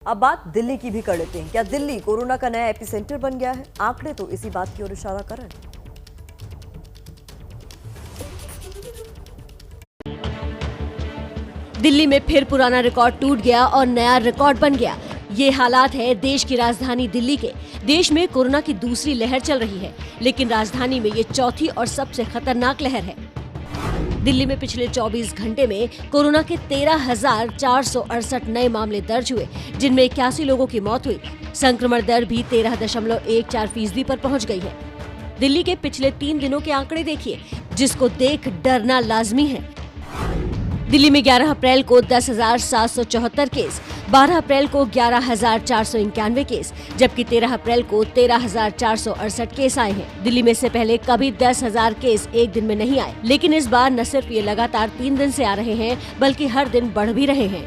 अब बात दिल्ली की भी कर लेते हैं। क्या दिल्ली कोरोना का नया एपिसेंटर बन गया है? आंकड़े तो इसी बात की ओर इशारा कर रहे हैं। दिल्ली में फिर पुराना रिकॉर्ड टूट गया और नया रिकॉर्ड बन गया। ये हालात है देश की राजधानी दिल्ली के। देश में कोरोना की दूसरी लहर चल रही है, लेकिन राजधानी में ये चौथी और सबसे खतरनाक लहर है। दिल्ली में पिछले 24 घंटे में कोरोना के 13,468 नए मामले दर्ज हुए, जिनमें 81 लोगों की मौत हुई। संक्रमण दर भी 13.14% पर पहुंच गई है। दिल्ली के पिछले 3 दिनों के आंकड़े देखिए, जिसको देख डरना लाजमी है। दिल्ली में 11 अप्रैल को 10,774 केस, 12 अप्रैल को 11,491 केस, जबकि 13 अप्रैल को 13,468 केस आए हैं। दिल्ली में से पहले कभी 10,000 केस एक दिन में नहीं आए, लेकिन इस बार न सिर्फ ये लगातार 3 दिन से आ रहे हैं, बल्कि हर दिन बढ़ भी रहे हैं।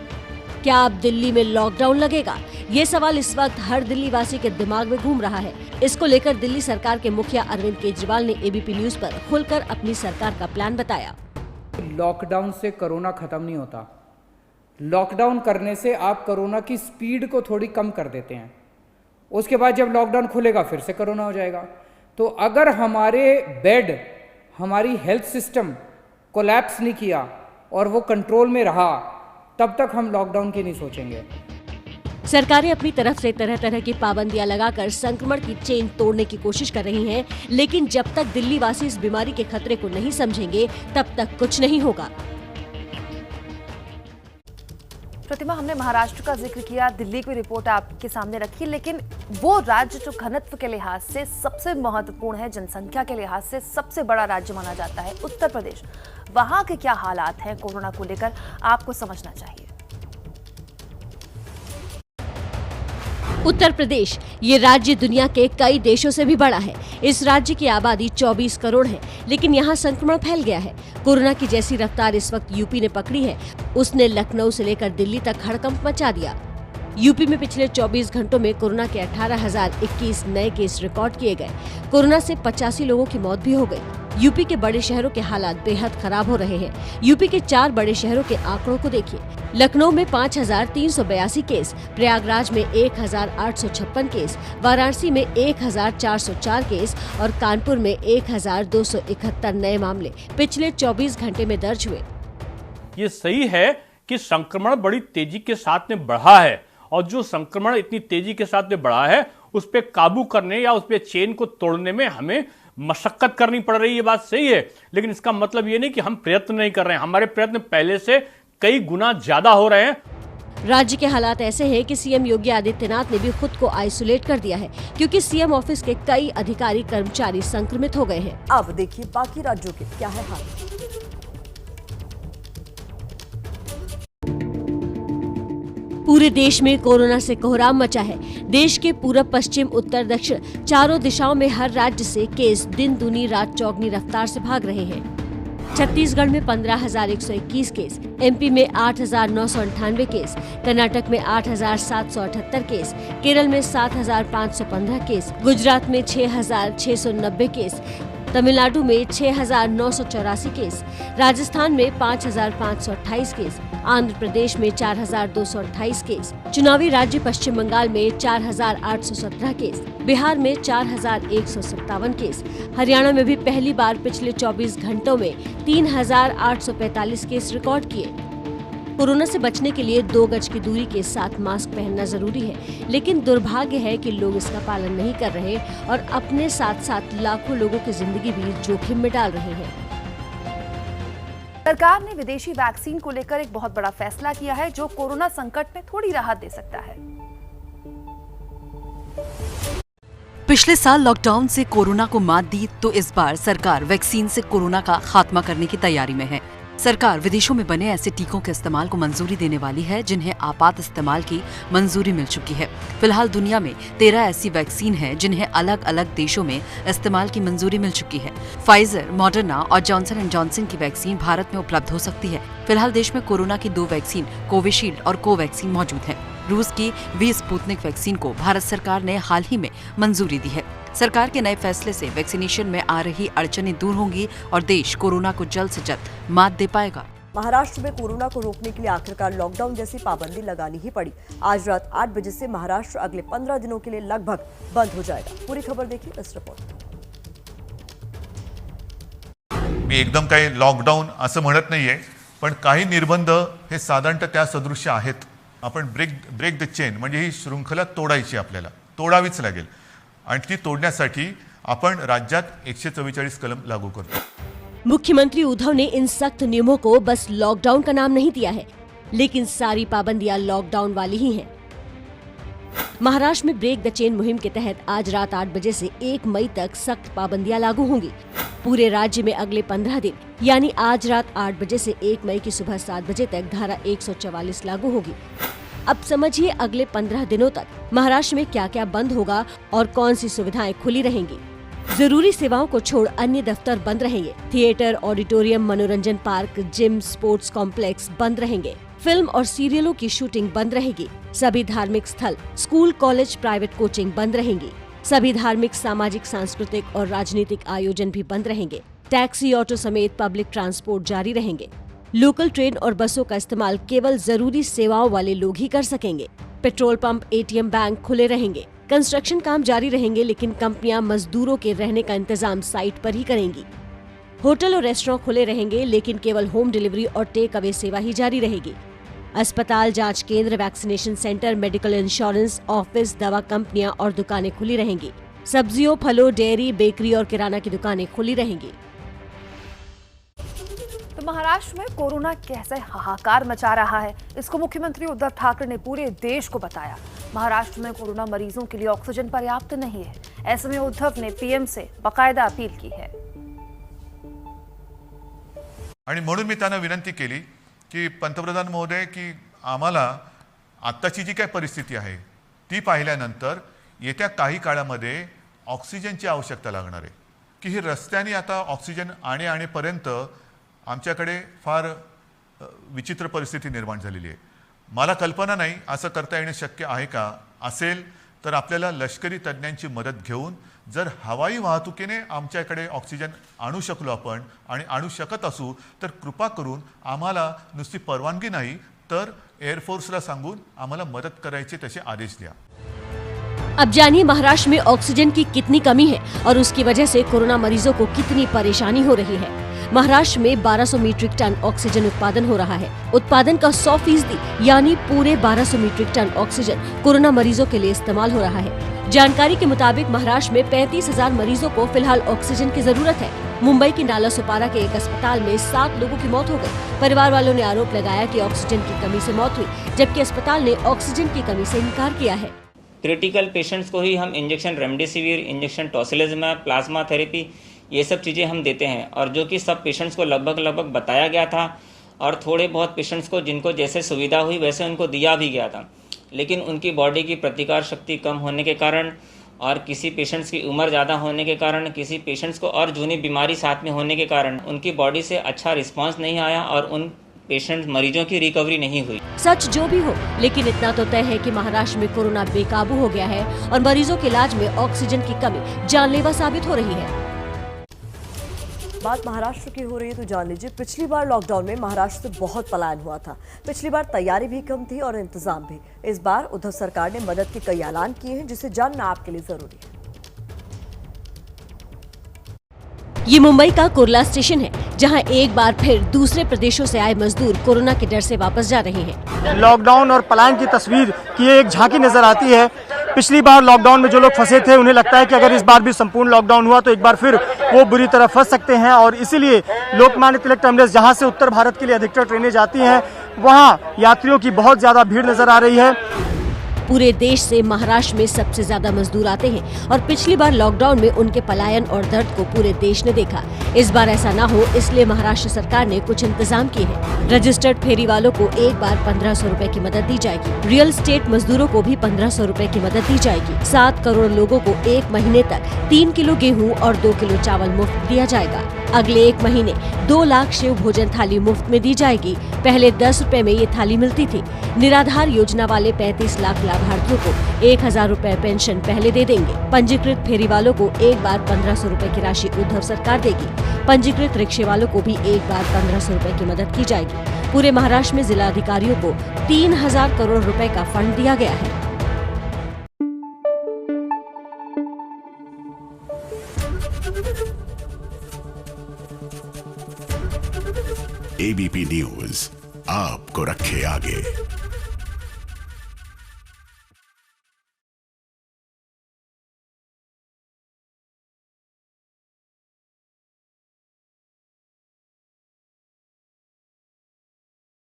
क्या अब दिल्ली में लॉकडाउन लगेगा? ये सवाल इस वक्त हर दिल्ली वासी के दिमाग में घूम रहा है। इसको लेकर दिल्ली सरकार के मुखिया अरविंद केजरीवाल ने एबीपी न्यूज पर खुलकर अपनी सरकार का प्लान बताया। लॉकडाउन से कोरोना ख़त्म नहीं होता। लॉकडाउन करने से आप कोरोना की स्पीड को थोड़ी कम कर देते हैं। उसके बाद जब लॉकडाउन खुलेगा फिर से कोरोना हो जाएगा। तो अगर हमारे बेड, हमारी हेल्थ सिस्टम कोलैप्स नहीं किया और वो कंट्रोल में रहा, तब तक हम लॉकडाउन की नहीं सोचेंगे। सरकारें अपनी तरफ से तरह तरह की पाबंदियां लगाकर संक्रमण की चेन तोड़ने की कोशिश कर रही हैं, लेकिन जब तक दिल्ली वासी इस बीमारी के खतरे को नहीं समझेंगे, तब तक कुछ नहीं होगा। प्रतिमा, हमने महाराष्ट्र का जिक्र किया, दिल्ली की रिपोर्ट आपके सामने रखी, लेकिन वो राज्य जो घनत्व के लिहाज से सबसे महत्वपूर्ण है, जनसंख्या के लिहाज से सबसे बड़ा राज्य माना जाता है, उत्तर प्रदेश, वहां के क्या हालात हैं कोरोना को लेकर, आपको समझना चाहिए। उत्तर प्रदेश ये राज्य दुनिया के कई देशों से भी बड़ा है। इस राज्य की आबादी 24 करोड़ है, लेकिन यहाँ संक्रमण फैल गया है। कोरोना की जैसी रफ्तार इस वक्त यूपी ने पकड़ी है, उसने लखनऊ से लेकर दिल्ली तक हड़कंप मचा दिया। यूपी में पिछले 24 घंटों में कोरोना के 18,021 नए केस रिकॉर्ड किए गए। कोरोना से 85 लोगों की मौत भी हो गई। यूपी के बड़े शहरों के हालात बेहद खराब हो रहे हैं। यूपी के 4 बड़े शहरों के आंकड़ों को देखिए। लखनऊ में 5,382 केस, प्रयागराज में 1,856 केस, वाराणसी में 1,404 केस और कानपुर में 1,271 नए मामले पिछले 24 घंटे में दर्ज हुए। ये सही है कि संक्रमण बड़ी तेजी के साथ में बढ़ा है, और जो संक्रमण इतनी तेजी के साथ में बढ़ा है, उस पर काबू करने या उस पर चेन को तोड़ने में हमें मशक्कत करनी पड़ रही है। ये बात सही है, लेकिन इसका मतलब ये नहीं कि हम प्रयत्न नहीं कर रहे हैं। हमारे प्रयत्न पहले से कई गुना ज्यादा हो रहे हैं। राज्य के हालात ऐसे हैं कि सीएम योगी आदित्यनाथ ने भी खुद को आइसोलेट कर दिया है, क्योंकि सीएम ऑफिस के कई अधिकारी कर्मचारी संक्रमित हो गए हैं। अब देखिए बाकी राज्यों के क्या है हाल। पूरे देश में कोरोना से कोहराम मचा है। देश के पूरब, पश्चिम, उत्तर, दक्षिण चारों दिशाओं में हर राज्य से केस दिन दूनी रात चौगनी रफ्तार से भाग रहे हैं। छत्तीसगढ़ में 15,121 केस, एमपी में 8,998 केस, कर्नाटक में 8,778 केस, केरल में 7,515 केस, गुजरात में 6,690 केस, तमिलनाडु में 6,984 केस, राजस्थान में 5,528 केस, आंध्र प्रदेश में 4,228 केस, चुनावी राज्य पश्चिम बंगाल में 4,817 केस, बिहार में 4,157 केस, हरियाणा में भी पहली बार पिछले 24 घंटों में 3,845 केस रिकॉर्ड किए। कोरोना से बचने के लिए 2 गज की दूरी के साथ मास्क पहनना जरूरी है, लेकिन दुर्भाग्य है कि लोग इसका पालन नहीं कर रहे और अपने साथ साथ लाखों लोगों की जिंदगी भी जोखिम में डाल रहे हैं। सरकार ने विदेशी वैक्सीन को लेकर एक बहुत बड़ा फैसला किया है, जो कोरोना संकट में थोड़ी राहत दे सकता है। पिछले साल लॉकडाउन से कोरोना को मात दी, तो इस बार सरकार वैक्सीन से कोरोना का खात्मा करने की तैयारी में है। सरकार विदेशों में बने ऐसे टीकों के इस्तेमाल को मंजूरी देने वाली है, जिन्हें आपात इस्तेमाल की मंजूरी मिल चुकी है। फिलहाल दुनिया में 13 ऐसी वैक्सीन हैं, जिन्हें अलग अलग देशों में इस्तेमाल की मंजूरी मिल चुकी है। फाइजर, मॉडर्ना और जॉनसन एंड जॉनसन की वैक्सीन भारत में उपलब्ध हो सकती है। फिलहाल देश में कोरोना की 2 वैक्सीन, कोविशील्ड और कोवैक्सीन मौजूद है। रूस की वी स्पुतनिक वैक्सीन को भारत सरकार ने हाल ही में मंजूरी दी है। सरकार के नए फैसले से वैक्सीनेशन में आ रही अड़चनें दूर होंगी और देश कोरोना को जल्द से जल्द मात दे पाएगा। महाराष्ट्र में कोरोना को रोकने के लिए आखिरकार लॉकडाउन जैसी पाबंदी लगानी ही पड़ी। आज रात 8 बजे से महाराष्ट्र अगले 15 दिनों के लिए लगभग बंद हो जाएगा। पूरी खबर देखिए इस रिपोर्ट में। मी एकदम काही लॉकडाऊन असं म्हणत नाहीये, पण काही निर्बंध हे साधारणतः त्या सदृश्य आहेत। आपण ब्रेक द चेन म्हणजे ही शृंखला तोडायची, आपल्याला तोडावीच लागेल आणि ती तोडण्यासाठी आपण राज्यात 144 कलम लागू करतो। मुख्यमंत्री उद्धव ने इन सख्त नियमों को बस लॉकडाउन का नाम नहीं दिया है, लेकिन सारी पाबंदियां लॉकडाउन वाली ही हैं। महाराष्ट्र में ब्रेक द चेन मुहिम के तहत आज रात 8 बजे से 1 मई तक सख्त पाबंदियां लागू होंगी। पूरे राज्य में अगले 15 दिन यानी आज रात 8 बजे से 1 मई की सुबह 7 बजे तक धारा 144 लागू होगी। अब समझिए अगले 15 दिनों तक महाराष्ट्र में क्या क्या बंद होगा और कौन सी सुविधाएं खुली रहेंगी। जरूरी सेवाओं को छोड़ अन्य दफ्तर बंद रहेंगे। थिएटर, ऑडिटोरियम, मनोरंजन पार्क, जिम, स्पोर्ट्स कॉम्प्लेक्स बंद रहेंगे। फिल्म और सीरियलों की शूटिंग बंद रहेगी। सभी धार्मिक स्थल, स्कूल, कॉलेज, प्राइवेट कोचिंग बंद रहेंगी। सभी धार्मिक, सामाजिक, सांस्कृतिक और राजनीतिक आयोजन भी बंद रहेंगे। टैक्सी, ऑटो समेत पब्लिक ट्रांसपोर्ट जारी रहेंगे। लोकल ट्रेन और बसों का इस्तेमाल केवल जरूरी सेवाओं वाले लोग ही कर सकेंगे। पेट्रोल पंप, एटीएम, बैंक खुले रहेंगे। कंस्ट्रक्शन काम जारी रहेंगे, लेकिन कंपनियां मजदूरों के रहने का इंतजाम साइट पर ही करेंगी। होटल और रेस्टोरेंट खुले रहेंगे, लेकिन केवल होम डिलीवरी और टेक अवे सेवा ही जारी रहेगी। अस्पताल, जांच केंद्र, vaccination centre, medical insurance, office, दवा कंपनियां और दुकानें खुली रहेंगी। सब्जियों, फलों, डेयरी, बेकरी और किराना की दुकानें खुली रहेंगी। तो महाराष्ट्र में कोरोना कैसे हाहाकार मचा रहा है, इसको मुख्यमंत्री उद्धव ठाकरे ने पूरे देश को बताया। महाराष्ट्र में कोरोना मरीजों के लिए ऑक्सीजन पर्याप्त नहीं है। ऐसे में उद्धव ने पीएम से बाकायदा अपील की है आणि म्हणून मी त्यांना विनंती केली की पंतप्रधान महोदय की आम्हाला आत्ताची जी काय परिस्थिती आहे ती पाहिल्यानंतर येत्या काही काळामध्ये ऑक्सिजनची आवश्यकता लागणार आहे की ही रस्त्याने आता ऑक्सिजन आणेपर्यंत आमच्याकडे फार विचित्र परिस्थिती निर्माण झालेली आहे। मला कल्पना नाही असं करता येणे शक्य आहे का। असेल तर आपल्याला लष्करी तज्ञांची मदत घेऊन जर हवाई वाहतुकीने आमच्याकडे ऑक्सिजन आणू शकलो आपण आणि आणू शकत असू तर कृपा करून आम्हाला नुसती परवानगी नाही तर एअरफोर्सला सांगून आम्हाला मदत करायचे तसे आदेश द्या। अब जानिए महाराष्ट्र में ऑक्सीजन की कितनी कमी है और उसकी वजह से कोरोना मरीजों को कितनी परेशानी हो रही है। महाराष्ट्र में 1200 मीट्रिक टन ऑक्सीजन उत्पादन हो रहा है। उत्पादन का 100% यानी पूरे 1200 मीट्रिक टन ऑक्सीजन कोरोना मरीजों के लिए इस्तेमाल हो रहा है। जानकारी के मुताबिक महाराष्ट्र में 35,000 मरीजों को फिलहाल ऑक्सीजन की जरूरत है। मुंबई की नाला सुपारा के एक अस्पताल में 7 लोगों की मौत हो गई। परिवार वालों ने आरोप लगाया कि ऑक्सीजन की कमी से मौत हुई, जबकि अस्पताल ने ऑक्सीजन की कमी से इनकार किया है। क्रिटिकल पेशेंट्स को ही हम injection remdesivir, injection tocilizumab, plasma therapy ये सब चीज़ें हम देते हैं और जो कि सब पेशेंट्स को लगभग बताया गया था और थोड़े बहुत पेशेंट्स को जिनको जैसे सुविधा हुई वैसे उनको दिया भी गया था, लेकिन उनकी बॉडी की प्रतिकार शक्ति कम होने के कारण और किसी पेशेंट्स की उम्र ज़्यादा होने के कारण, किसी पेशेंट्स को और जूनी बीमारी साथ में होने के कारण उनकी बॉडी से अच्छा रिस्पॉन्स नहीं आया और उन पेशेंट मरीजों की रिकवरी नहीं हुई। सच जो भी हो, लेकिन इतना तो तय है कि महाराष्ट्र में कोरोना बेकाबू हो गया है और मरीजों के इलाज में ऑक्सीजन की कमी जानलेवा साबित हो रही है। बात महाराष्ट्र की हो रही है तो जान लीजिए, पिछली बार लॉकडाउन में महाराष्ट्र से बहुत पलायन हुआ था। पिछली बार तैयारी भी कम थी और इंतजाम भी। इस बार उद्धव सरकार ने मदद के कई ऐलान किए हैं, जिसे जानना आपके लिए जरूरी है। ये मुंबई का कुर्ला स्टेशन है, जहां एक बार फिर दूसरे प्रदेशों से आए मजदूर कोरोना के डर से वापस जा रहे हैं। लॉकडाउन और पलायन की तस्वीर की एक झांकी नजर आती है। पिछली बार लॉकडाउन में जो लोग फंसे थे उन्हें लगता है कि अगर इस बार भी संपूर्ण लॉकडाउन हुआ तो एक बार फिर वो बुरी तरह फंस सकते हैं और इसीलिए लोकमान्य तिलक टर्मिनस, जहां से उत्तर भारत के लिए अधिकतर ट्रेनें जाती हैं, वहां यात्रियों की बहुत ज्यादा भीड़ नजर आ रही है। पूरे देश से महाराष्ट्र में सबसे ज्यादा मजदूर आते हैं और पिछली बार लॉकडाउन में उनके पलायन और दर्द को पूरे देश ने देखा। इस बार ऐसा ना हो, इसलिए महाराष्ट्र सरकार ने कुछ इंतजाम किए हैं। रजिस्टर्ड फेरी वालों को एक बार 1500 रुपए की मदद दी जाएगी। रियल एस्टेट मजदूरों को भी 1500 रुपए की मदद दी जाएगी। 7 करोड़ लोगों को 1 महीने तक 3 किलो गेहूँ और 2 किलो चावल मुफ्त दिया जाएगा। अगले 1 महीने 2 लाख शिव भोजन थाली मुफ्त में दी जाएगी। पहले 10 रुपए में ये थाली मिलती थी। निराधार योजना वाले 35 लाख लाभार्थी लाभार्थियों को 1,000 रुपए पेंशन पहले दे देंगे। पंजीकृत फेरी वालों को एक बार 1,500 रुपए की राशि उद्धव सरकार देगी। पंजीकृत रिक्शे वालों को भी एक बार 1,500 रुपए की मदद की जाएगी। पूरे महाराष्ट्र में जिला अधिकारियों को 3,000 करोड़ रुपए का फंड दिया गया है। एबीपी न्यूज आपको रखे आगे।